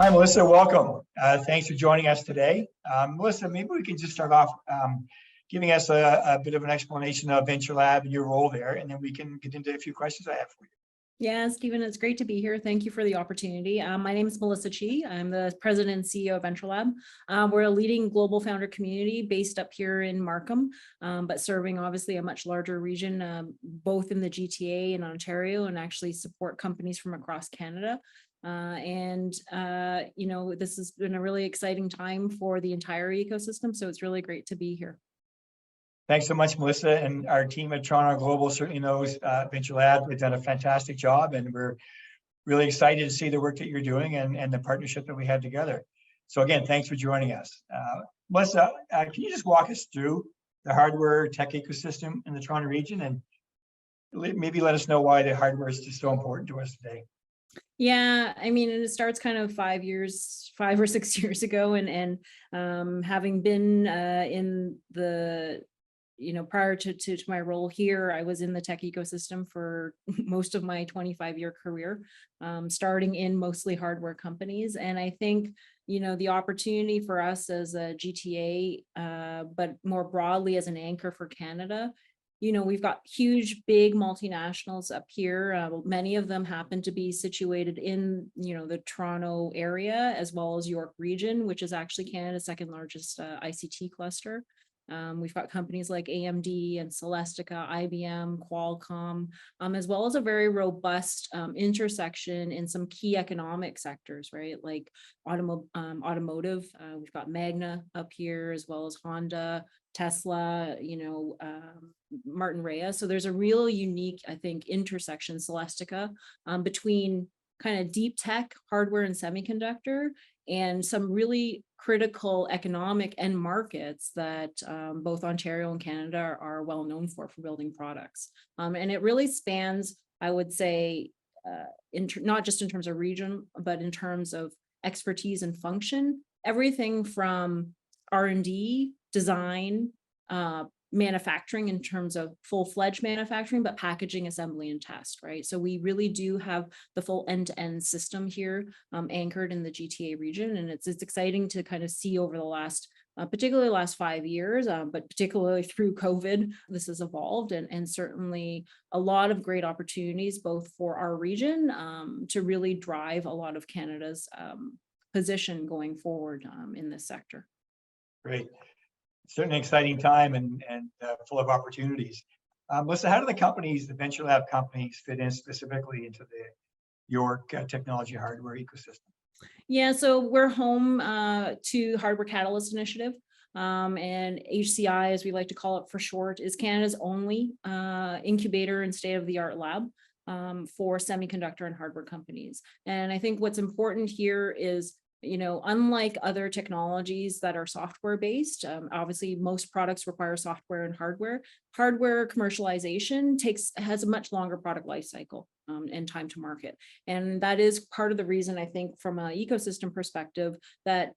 Hi, Melissa. Welcome. Thanks for joining us today. Melissa, maybe we can just start off giving us a bit of an explanation of ventureLAB and your role there, and then we can get into a few questions I have for you. Yeah, Stephen, it's great to be here. Thank you for the opportunity. My name is Melissa Chee. I'm the president and CEO of ventureLAB. We're a leading global founder community based up here in Markham, but serving obviously a much larger region, both in the GTA and Ontario, and actually support companies from across Canada. You know, this has been a really exciting time for the entire ecosystem, so it's really great to be here. Thanks so much, Melissa, and our team at Toronto Global certainly knows ventureLAB. We've done a fantastic job, and we're really excited to see the work that you're doing and the partnership that we have together. So again, thanks for joining us. Melissa, can you just walk us through the hardware tech ecosystem in the Toronto region, and maybe let us know why the hardware is just so important to us today? Yeah, I mean, it starts kind of 5 or 6 years ago, and having been in the prior to my role here, I was in the tech ecosystem for most of my 25-year career, starting in mostly hardware companies. And I think, the opportunity for us as a GTA, but more broadly as an anchor for Canada, we've got huge, big multinationals up here. Many of them happen to be situated in, the Toronto area, as well as York region, which is actually Canada's second largest ICT cluster. We've got companies like AMD and Celestica, IBM, Qualcomm, as well as a very robust intersection in some key economic sectors, right? Like automotive. We've got Magna up here, as well as Honda, Tesla, Martin Rea. So there's a real unique, I think, intersection, Celestica, between kind of deep tech, hardware and semiconductor, and some really critical economic end markets that both Ontario and Canada are well known for building products. And it really spans, I would say, not just in terms of region, but in terms of expertise and function, everything from R&D, design, manufacturing in terms of full-fledged manufacturing, but packaging, assembly, and test, right? So we really do have the full end-to-end system here, anchored in the GTA region. And it's exciting to kind of see over the last, particularly last 5 years, but particularly through COVID, this has evolved, and certainly a lot of great opportunities, both for our region, to really drive a lot of Canada's position going forward in this sector. Great. Certainly an exciting time and full of opportunities. Melissa, how do the ventureLAB companies fit in specifically into the York technology hardware ecosystem? Yeah, so we're home to Hardware Catalyst Initiative, and HCI, as we like to call it for short, is Canada's only incubator and state-of-the-art lab for semiconductor and hardware companies. And I think what's important here is, unlike other technologies that are software based, obviously most products require software and hardware. Hardware commercialization has a much longer product life cycle and time to market. And that is part of the reason, I think, from an ecosystem perspective, that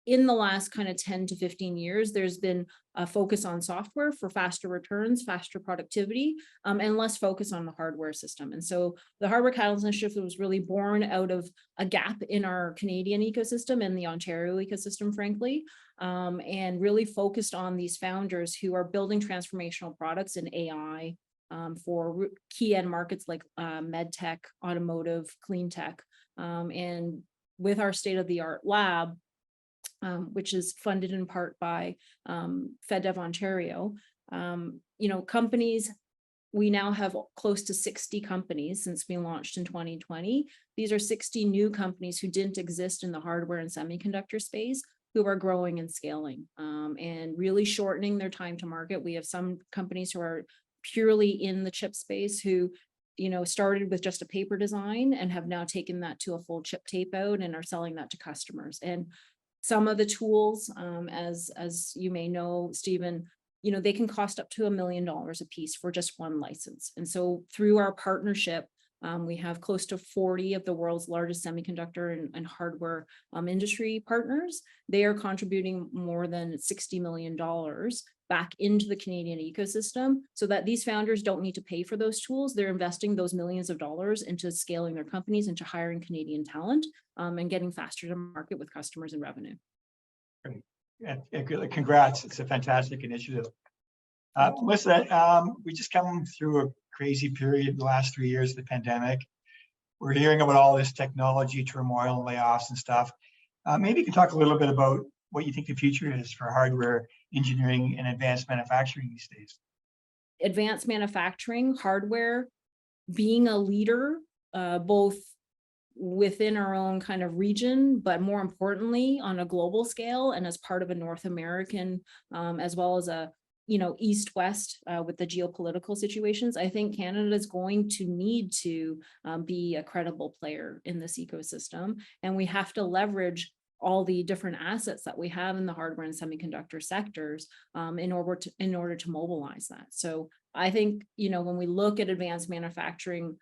in the last kind of 10 to 15 years, there's been a focus on software for faster returns, faster productivity, and less focus on the hardware system. And so the Hardware Catalyst Initiative was really born out of a gap in our Canadian ecosystem and the Ontario ecosystem, frankly, and really focused on these founders who are building transformational products in AI for key end markets like med tech, automotive, clean tech, and with our state-of-the-art lab, which is funded in part by FedDev Ontario. Companies, we now have close to 60 companies since we launched in 2020. These are 60 new companies who didn't exist in the hardware and semiconductor space, who are growing and scaling, and really shortening their time to market. We have some companies who are purely in the chip space who started with just a paper design and have now taken that to a full chip tape out and are selling that to customers. And some of the tools, as you may know, Stephen, they can cost up to $1 million a piece for just one license. And so through our partnership, we have close to 40 of the world's largest semiconductor and hardware industry partners. They are contributing more than $60 million back into the Canadian ecosystem so that these founders don't need to pay for those tools. They're investing those millions of dollars into scaling their companies, into hiring Canadian talent, and getting faster to market with customers and revenue. Great. Congrats. It's a fantastic initiative. Melissa, we just come through a crazy period the last 3 years of the pandemic. We're hearing about all this technology turmoil and layoffs and stuff. Maybe you can talk a little bit about what you think the future is for hardware engineering and advanced manufacturing these days. Advanced manufacturing, hardware, being a leader, both within our own kind of region, but more importantly on a global scale and as part of a North American, as well as a east-west with the geopolitical situations. I think Canada is going to need to be a credible player in this ecosystem, and we have to leverage all the different assets that we have in the hardware and semiconductor sectors in order to mobilize that. So I think when we look at advanced manufacturing,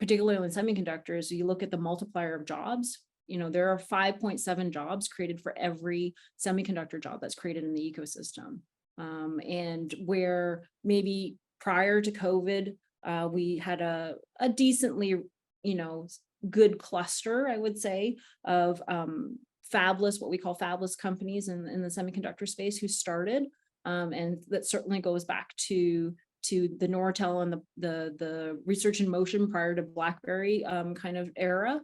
particularly in semiconductors, you look at the multiplier of jobs. There are 5.7 jobs created for every semiconductor job that's created in the ecosystem. And where maybe prior to COVID, we had a decently, good cluster, I would say, of fabless, what we call fabless companies in the semiconductor space who started. And that certainly goes back to the Nortel and the research in motion prior to BlackBerry kind of era.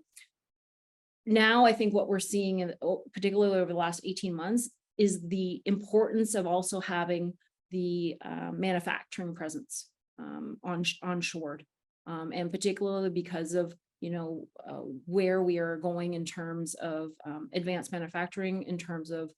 Now, I think what we're seeing, particularly over the last 18 months, is the importance of also having the manufacturing presence onshored, and particularly because of where we are going in terms of advanced manufacturing, in terms of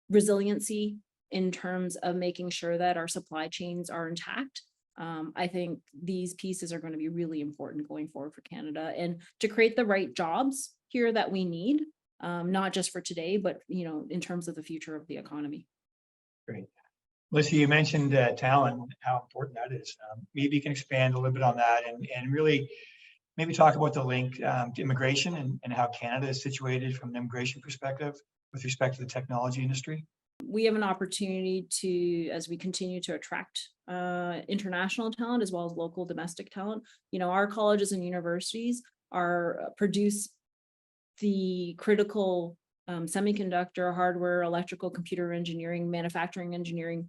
resiliency, in terms of making sure that our supply chains are intact. I think these pieces are going to be really important going forward for Canada, and to create the right jobs here that we need, not just for today, but in terms of the future of the economy. Great. Melissa, you mentioned talent, how important that is. Maybe you can expand a little bit on that and really maybe talk about the link to immigration and how Canada is situated from an immigration perspective with respect to the technology industry. We have an opportunity to, as we continue to attract international talent as well as local domestic talent, our colleges and universities produce the critical semiconductor, hardware, electrical, computer engineering, manufacturing engineering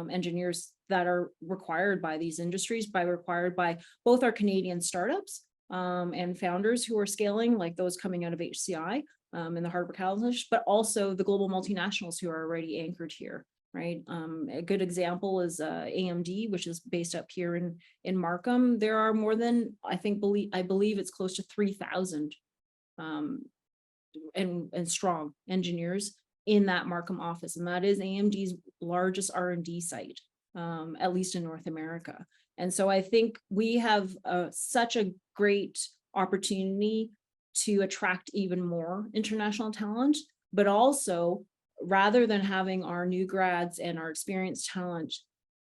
engineers that are required by these industries, required by both our Canadian startups and founders who are scaling, like those coming out of HCI in the hardware college, but also the global multinationals who are already anchored here, right? A good example is AMD, which is based up here in Markham. There are more than, I believe it's close to 3,000 and strong engineers in that Markham office, and that is AMD's largest R&D site, at least in North America. And so I think we have such a great opportunity to attract even more international talent, but also rather than having our new grads and our experienced talent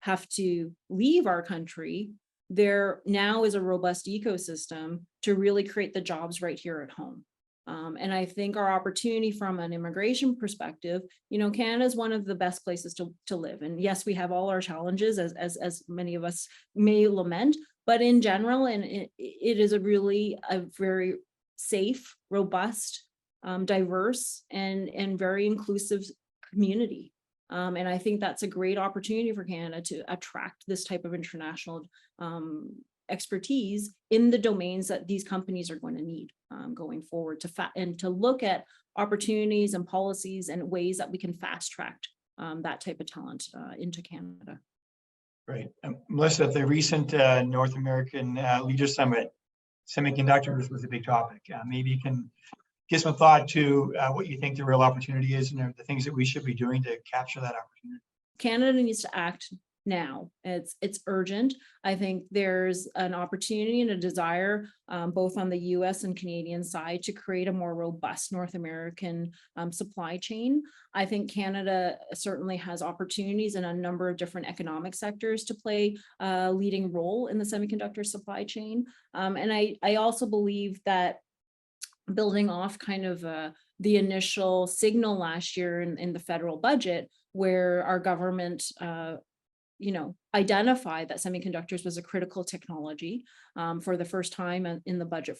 have to leave our country, there now is a robust ecosystem to really create the jobs right here at home. And I think our opportunity from an immigration perspective, Canada is one of the best places to live. And yes, we have all our challenges, as many of us may lament, but in general, and it is a very safe, robust, diverse, and very inclusive community. And I think that's a great opportunity for Canada to attract this type of international expertise in the domains that these companies are going to need going forward, and to look at opportunities and policies and ways that we can fast track that type of talent into Canada. Great. Melissa, at the recent North American Leader Summit, semiconductors was a big topic. Maybe you can give some thought to what you think the real opportunity is and the things that we should be doing to capture that opportunity. Canada needs to act now. It's urgent. I think there's an opportunity and a desire both on the US and Canadian side to create a more robust North American supply chain. I think Canada certainly has opportunities in a number of different economic sectors to play a leading role in the semiconductor supply chain. And I also believe that building off kind of the initial signal last year in the federal budget, where our government, identified that semiconductors was a critical technology for the first time in the budget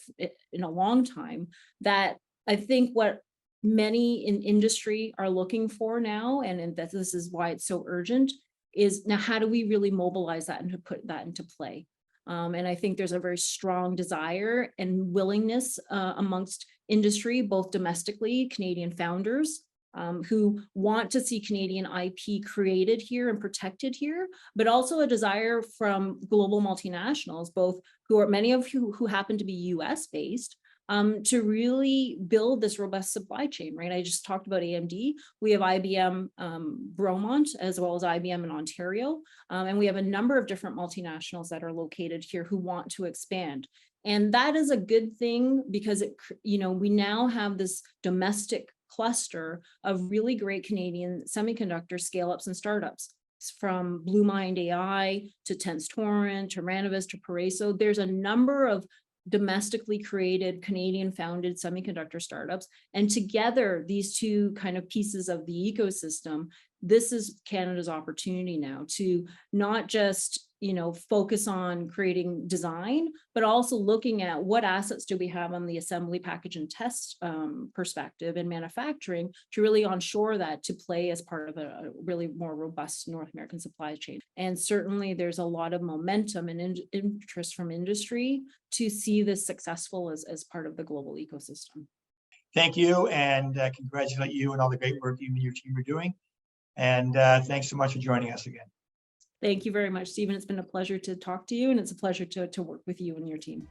in a long time, that I think what many in industry are looking for now, and that this is why it's so urgent, is now how do we really mobilize that and to put that into play? And I think there's a very strong desire and willingness amongst industry, both domestically, Canadian founders, who want to see Canadian IP created here and protected here, but also a desire from global multinationals, both many of who happen to be US based, to really build this robust supply chain, right? I just talked about AMD. We have IBM Bromont, as well as IBM in Ontario. And we have a number of different multinationals that are located here who want to expand. And that is a good thing because we now have this domestic cluster of really great Canadian semiconductor scale-ups and startups. From Blue Mind AI to Tense Torrent to Ranovis to Pareso. There's a number of domestically created Canadian founded semiconductor startups. And together, these two kind of pieces of the ecosystem, this is Canada's opportunity now to not just, focus on creating design, but also looking at what assets do we have on the assembly, package, and test perspective and manufacturing to really onshore that to play as part of a really more robust North American supply chain. And certainly there's a lot of momentum and interest from industry to see this successful as part of the global ecosystem. Thank you, and congratulate you and all the great work you and your team are doing. And thanks so much for joining us again. Thank you very much, Stephen. It's been a pleasure to talk to you, and it's a pleasure to work with you and your team.